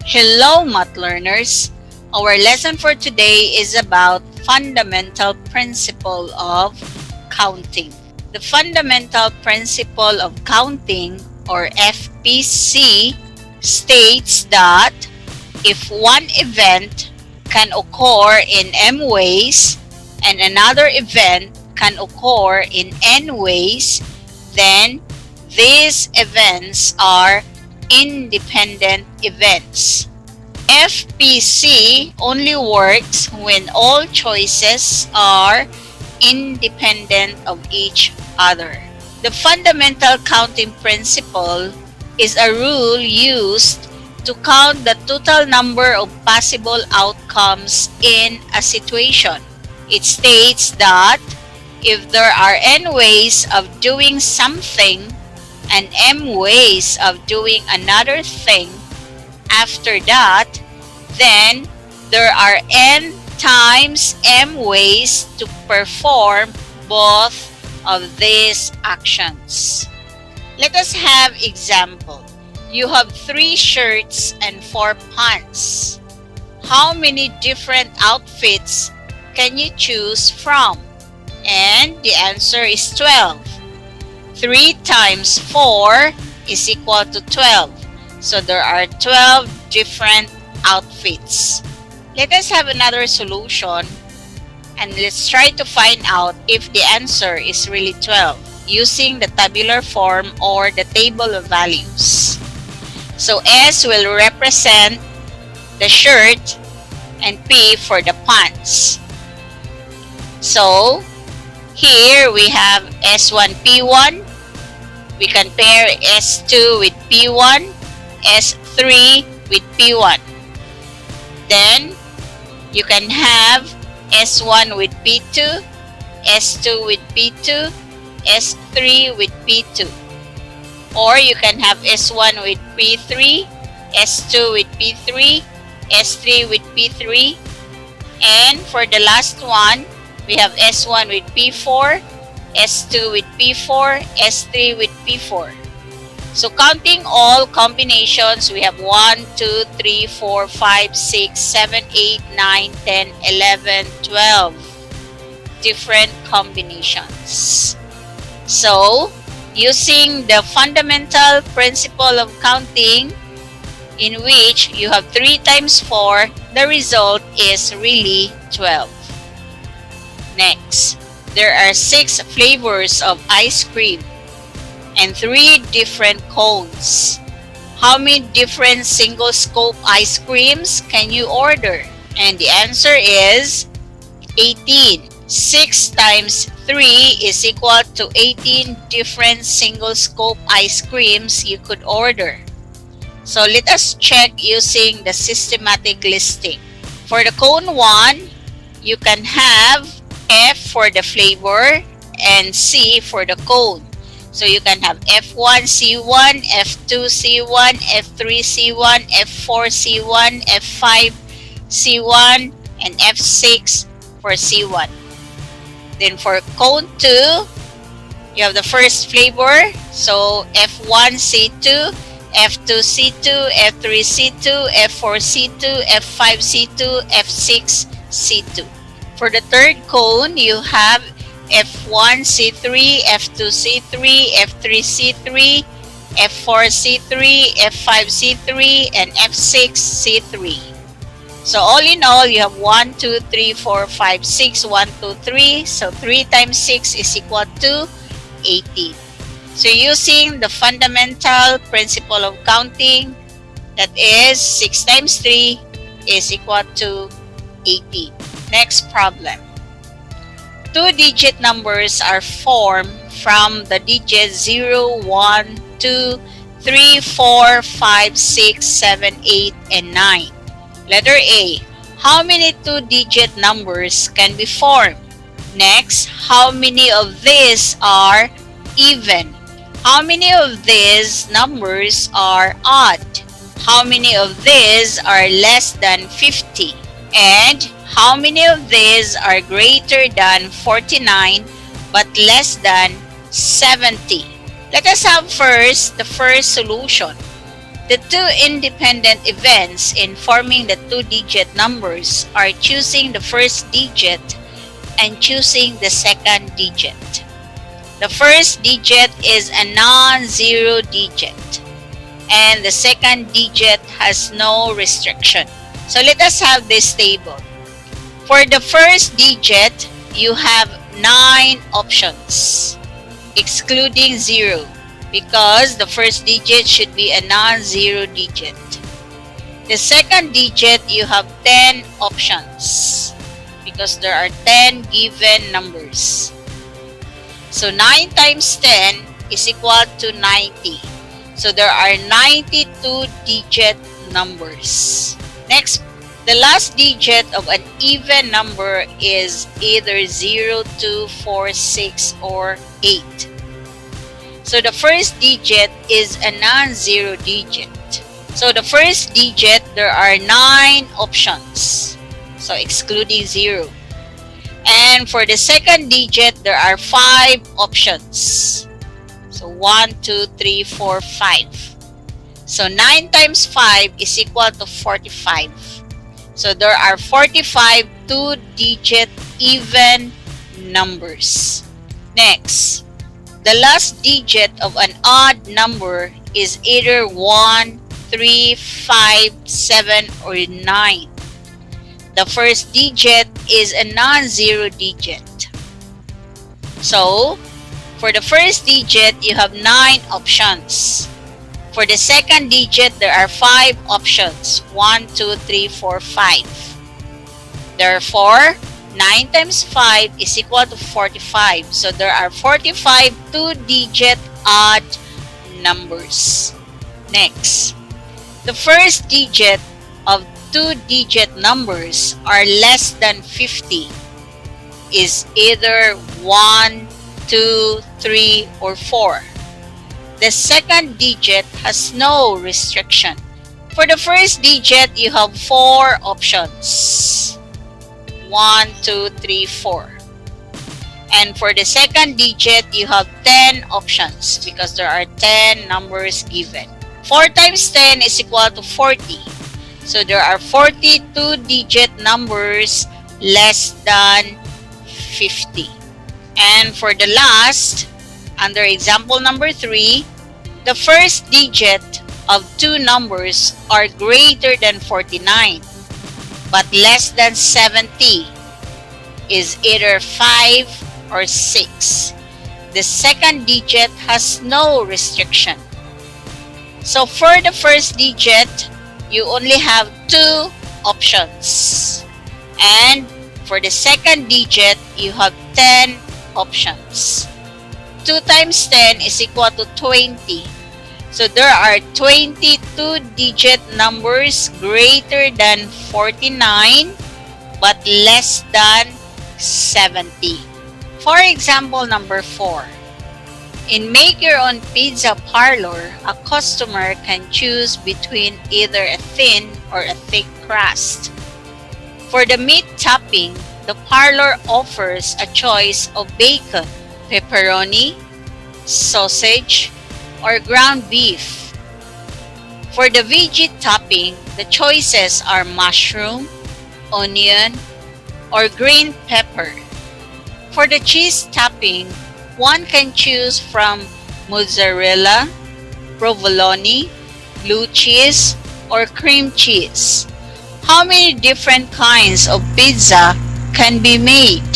Hello, math learners! Our lesson for today is about fundamental principle of counting. The fundamental principle of counting, or FPC, states that if one event can occur in M ways and another event can occur in N ways, then these events are independent events. FPC only works when all choices are independent of each other. The fundamental counting principle is a rule used to count the total number of possible outcomes in a situation. It states that if there are N ways of doing something and M ways of doing another thing, after that, then there are N times M ways to perform both of these actions. Let us have example. You have 3 shirts and 4 pants. How many different outfits can you choose from? And the answer is 12. 3 times 4 is equal to 12. So there are 12 different outfits. Let us have another solution and let's try to find out if the answer is really 12 using the tabular form or the table of values. So S will represent the shirt and P for the pants. So here we have S1, P1. We can pair S2 with P1, S3 with P1. Then you can have S1 with P2, S2 with P2, S3 with P2. Or you can have S1 with P3, S2 with P3, S3 with P3. And for the last one, we have S1 with P4, S2 with P4, S3 with P4. So counting all combinations, we have 1, 2, 3, 4, 5, 6, 7, 8, 9, 10, 11, 12 different combinations. So using the fundamental principle of counting, in which you have 3 times 4, the result is really 12. Next, there are 6 flavors of ice cream and 3 different cones. How many different single scoop ice creams can you order? And the answer is 18. 6 times 3 is equal to 18 different single scoop ice creams you could order. So let us check using the systematic listing. For the cone 1, you can have F for the flavor and C for the cone. So you can have F1, C1, F2, C1, F3, C1, F4, C1, F5, C1, and F6 for C1. Then for cone 2, you have the first flavor. So F1, C2, F2, C2, F3, C2, F4, C2, F5, C2, F6, C2. For the third cone, you have F1, C3, F2, C3, F3, C3, F4, C3, F5, C3, and F6, C3. So all in all, you have 1, 2, 3, 4, 5, 6, 1, 2, 3. So 3 times 6 is equal to 18. So using the fundamental principle of counting, that is 6 times 3 is equal to 18. Next problem. 2-digit numbers are formed from the digits 0, 1, 2, 3, 4, 5, 6, 7, 8, and 9. Letter A. How many 2-digit numbers can be formed? Next, how many of these are even? How many of these numbers are odd? How many of these are less than 50? And How many of these are greater than 49 but less than 70? Let us have first the first solution. The two independent events in forming the two-digit numbers are choosing the first digit and choosing the second digit. The first digit is a non-zero digit, and the second digit has no restriction. So let us have this table. For the first digit, you have 9 options, excluding 0, because the first digit should be a non-zero digit. The second digit, you have 10 options, because there are 10 given numbers. So 9 times 10 is equal to 90. So there are 92 digit numbers. Next, the last digit of an even number is either 0, 2, 4, 6, or 8. So the first digit is a non-zero digit. So the first digit, there are 9 options. So excluding 0. And for the second digit, there are 5 options. So 1, 2, 3, 4, 5. So 9 times 5 is equal to 45. So there are 45 two-digit even numbers. Next, the last digit of an odd number is either 1, 3, 5, 7, or 9. The first digit is a non-zero digit. So, for the first digit, you have 9 options. For the second digit, there are 5 options. 1, 2, 3, 4, 5. Therefore, 9 times 5 is equal to 45. So there are 45 two-digit odd numbers. Next, the first digit of two-digit numbers are less than 50 is either 1, 2, 3, or 4. The second digit has no restriction. For the first digit, you have 4 options. 1, 2, 3, 4. And for the second digit, you have 10 options because there are 10 numbers given. 4 times 10 is equal to 40. So there are 42 digit numbers less than 50. And for the last, under example number 3, the first digit of 2 numbers are greater than 49 but less than 70 is either 5 or 6. The second digit has no restriction. So for the first digit, you only have 2 options. And for the second digit, you have 10 options. 2 times 10 is equal to 20. So there are 22 digit numbers greater than 49 but less than 70. For example number 4. In Make Your Own Pizza Parlor, a customer can choose between either a thin or a thick crust. For the meat topping, the parlor offers a choice of bacon, pepperoni, sausage, or ground beef. For the veggie topping, the choices are mushroom, onion, or green pepper. For the cheese topping, one can choose from mozzarella, provolone, blue cheese, or cream cheese. How many different kinds of pizza can be made?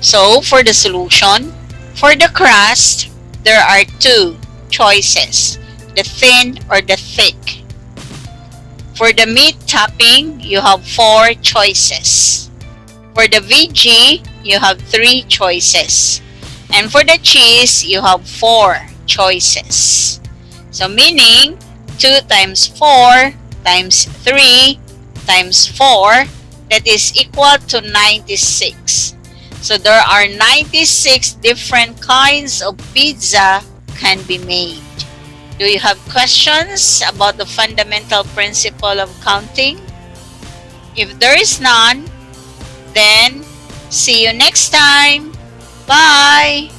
So, for the solution, for the crust, there are 2 choices, the thin or the thick. For the meat topping, you have 4 choices. For the veggie, you have 3 choices. And for the cheese, you have 4 choices. So meaning, 2 times 4 times 3 times 4, that is equal to 96. So there are 96 different kinds of pizza can be made. Do you have questions about the fundamental principle of counting? If there is none, then, see you next time. Bye!